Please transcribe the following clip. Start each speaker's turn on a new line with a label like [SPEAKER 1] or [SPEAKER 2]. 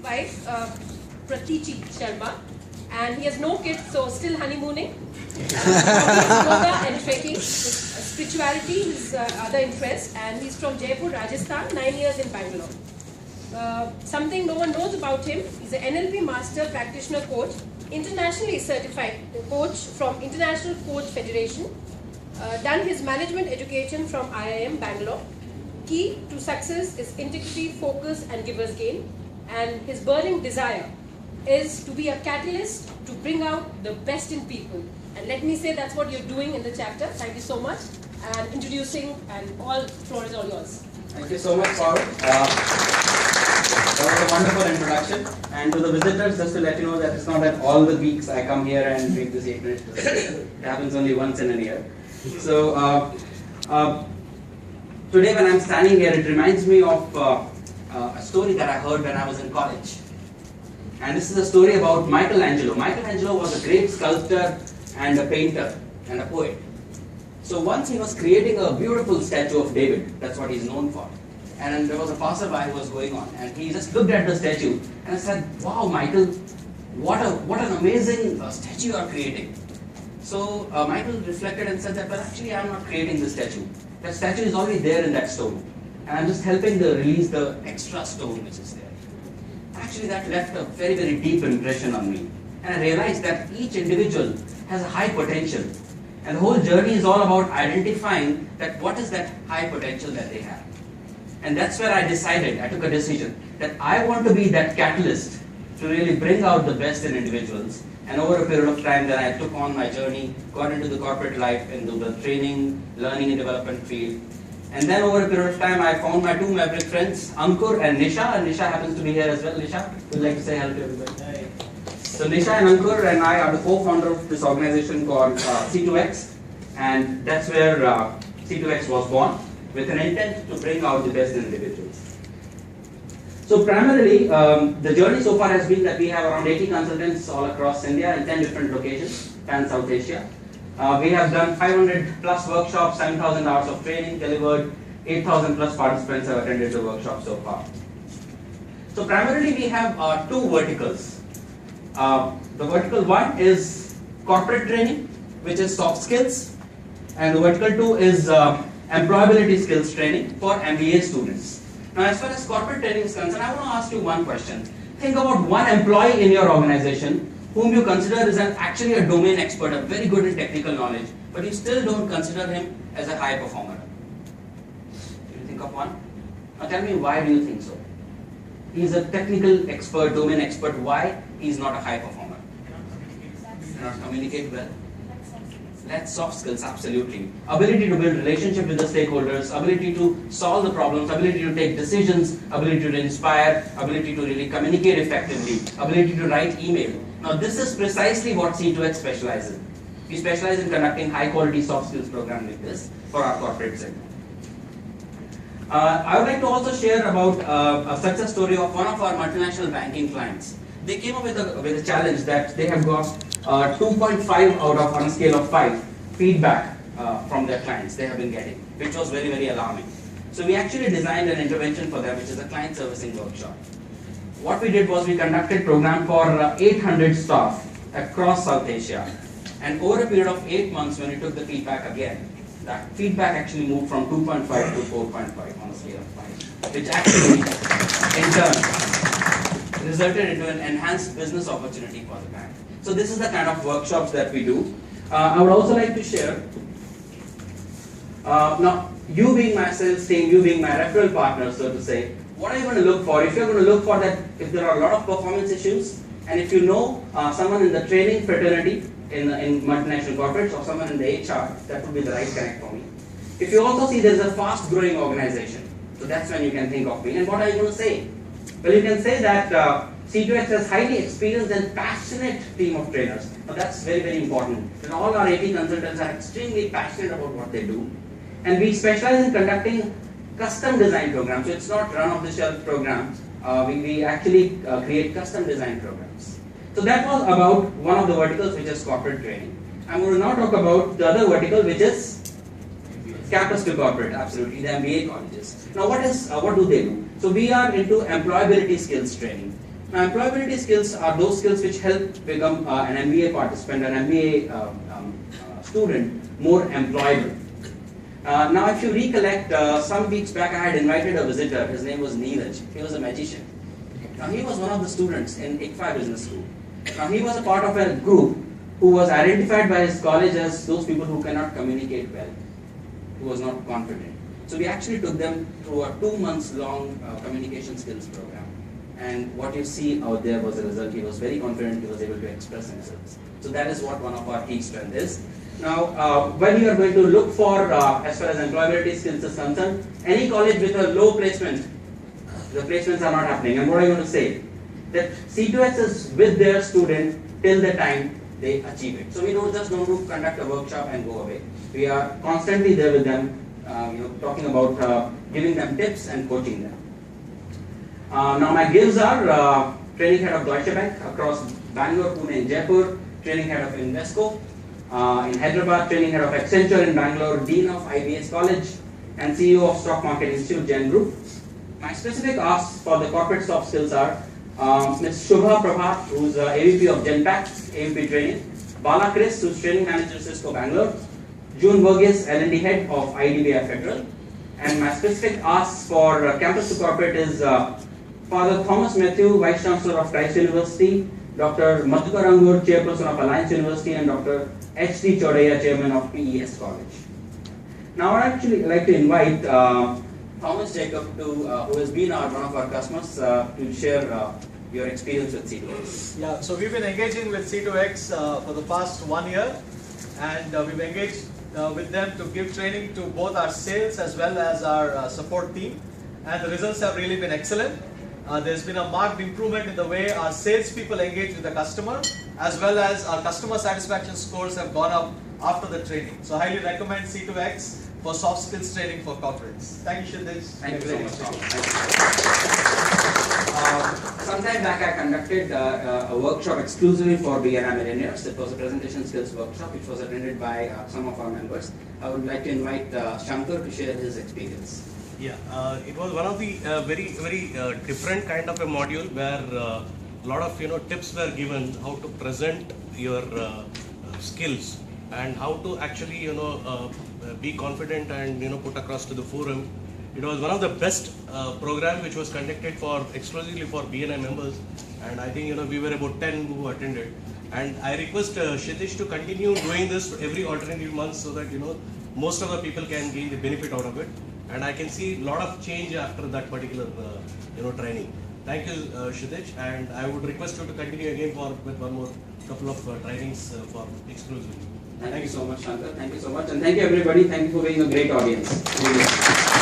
[SPEAKER 1] Wife, Pratichi Sharma, and he has no kids, so still honeymooning. Yoga and trekking, spirituality, his other interest, and he's from Jaipur, Rajasthan, 9 years in Bangalore. Something no one knows about him, he's an NLP master practitioner coach, internationally certified coach from International Coach Federation, done his management education from IIM Bangalore. Key to success is integrity, focus and giver's gain, and his burning desire is to be a catalyst to bring out the best in people. And let me say that's what you're doing in the chapter. Thank you so much. And introducing, and all floor is all yours.
[SPEAKER 2] Thank you so much, Paul. That was a wonderful introduction. And to the visitors, just to let you know that it's not that all the weeks I come here and make this 8 minutes. It happens only once in a year. So today when I'm standing here, it reminds me of a story that I heard when I was in college. And this is a story about Michelangelo. Michelangelo was a great sculptor and a painter and a poet. So once he was creating a beautiful statue of David. That's what he's known for. And there was a passerby who was going on, and he just looked at the statue and said, "Wow, Michael, what an amazing statue you are creating." So Michael reflected and said that, "Well, actually I'm not creating the statue. That statue is already there in that stone. And I'm just helping to release the extra stone which is there." Actually, that left a very, very deep impression on me. And I realized that each individual has a high potential. And the whole journey is all about identifying that what is that high potential that they have. And that's where I took a decision, that I want to be that catalyst to really bring out the best in individuals. And over a period of time, then I took on my journey, got into the corporate life, into the training, learning and development field. And then over a period of time, I found my two maverick friends, Ankur and Nisha. And Nisha happens to be here as well. Nisha, would you like to say hello to everybody? Hi. So Nisha and Ankur and I are the co-founder of this organization called C2X. And that's where C2X was born, with an intent to bring out the best in individuals. So primarily, the journey so far has been that we have around 80 consultants all across India in 10 different locations, and South Asia. We have done 500 plus workshops, 7,000 hours of training, delivered 8,000 plus participants have attended the workshop so far. So primarily we have two verticals. The vertical one is corporate training, which is soft skills, and the vertical two is employability skills training for MBA students. Now as far as corporate training is concerned, I want to ask you one question. Think about one employee in your organization whom you consider is actually a domain expert, a very good in technical knowledge, but you still don't consider him as a high performer. Can you think of one? Now tell me, why do you think so? He's a technical expert, domain expert. Why he's not a high performer? Cannot communicate well. That's soft skills, absolutely. Ability to build relationship with the stakeholders, ability to solve the problems, ability to take decisions, ability to inspire, ability to really communicate effectively, ability to write email. Now this is precisely what C2X specializes in. We specialize in conducting high quality soft skills program like this for our corporate segment. I would like to also share about a success story of one of our multinational banking clients. They came up with a challenge that they have got 2.5 out of, on a scale of 5, feedback from their clients they have been getting, which was very, very alarming. So we actually designed an intervention for them, which is a client servicing workshop. What we did was we conducted program for 800 staff across South Asia. And over a period of 8 months, when we took the feedback again, that feedback actually moved from 2.5 to 4.5 on a scale of 5, which actually, in turn, resulted into an enhanced business opportunity for the bank. So this is the kind of workshops that we do. I would also like to share, now you being my sales team, you being my referral partner, so to say, what are you going to look for? If you're going to look for that, if there are a lot of performance issues, and if you know someone in the training fraternity in multinational corporates or someone in the HR, that would be the right connect for me. If you also see there's a fast growing organization, so that's when you can think of me. And what are you going to say? Well, you can say that C2X has highly experienced and passionate team of trainers. Now that's very, very important. And all our 80 consultants are extremely passionate about what they do. And we specialize in conducting custom design programs. So it's not run-off-the-shelf programs. We actually create custom design programs. So that was about one of the verticals, which is corporate training. I'm going to now talk about the other vertical, which is campus to corporate, absolutely, the MBA colleges. Now what do they do? So we are into employability skills training. Now, employability skills are those skills which help become an MBA participant, an MBA student more employable. Now, if you recollect, some weeks back I had invited a visitor. His name was Neeraj. He was a magician. Now, he was one of the students in ICFA Business School. Now, he was a part of a group who was identified by his college as those people who cannot communicate well, who was not confident. So we actually took them through a 2 months long communication skills program. And what you see out there was the result. He was very confident, he was able to express himself. So that is what one of our key strengths is. Now, when you are going to look for, as far as employability skills is concerned, any college with a low placement, the placements are not happening. And what are you going to say? That C2X is with their student till the time they achieve it. So we don't just going to conduct a workshop and go away. We are constantly there with them, talking about giving them tips and coaching them. Now my gives are training head of Deutsche Bank across Bangalore, Pune and Jaipur, training head of Invesco, in Hyderabad, training head of Accenture in Bangalore, dean of IBS College and CEO of Stock Market Institute, Gen Group. My specific asks for the corporate soft skills are Ms. Shubha Prabhat, who's AVP of Genpact, AVP training, Bala Chris, who's training manager Cisco Bangalore, June Burgess, L&D head of IDBI Federal. And my specific asks for campus to corporate is Father Thomas Matthew, Vice Chancellor of Christ University, Dr. Madhukar Angur, Chairperson of Alliance University, and Dr. H.D. Chodaya, Chairman of PES College. Now I'd actually like to invite Thomas Jacob, who has been one of our customers, to share your experience with C2X.
[SPEAKER 3] Yeah, so we've been engaging with C2X for the past 1 year, and we've engaged with them to give training to both our sales as well as our support team, and the results have really been excellent. There's been a marked improvement in the way our salespeople engage with the customer, as well as our customer satisfaction scores have gone up after the training. So I highly recommend C2X for soft skills training for corporates. Thank you, Shiddish.
[SPEAKER 2] Thank you very much, Tom. Sometime back I conducted a workshop exclusively for BNI millennials. It was a presentation skills workshop which was attended by some of our members. I would like to invite Shankar to share his experience.
[SPEAKER 4] Yeah, it was one of the very different kind of a module where a lot of tips were given how to present your skills and how to actually be confident and put across to the forum. It was one of the best program which was conducted for exclusively for BNI members, and I think we were about 10 who attended. And I request Shiddish to continue doing this every alternative month so that most of the people can gain the benefit out of it. And I can see a lot of change after that particular training. Thank you, Shiddish, and I would request you to continue again with one more couple of trainings for exclusively.
[SPEAKER 2] Thank you so much, Shankar. Thank you so much, and thank you everybody. Thank you for being a great audience.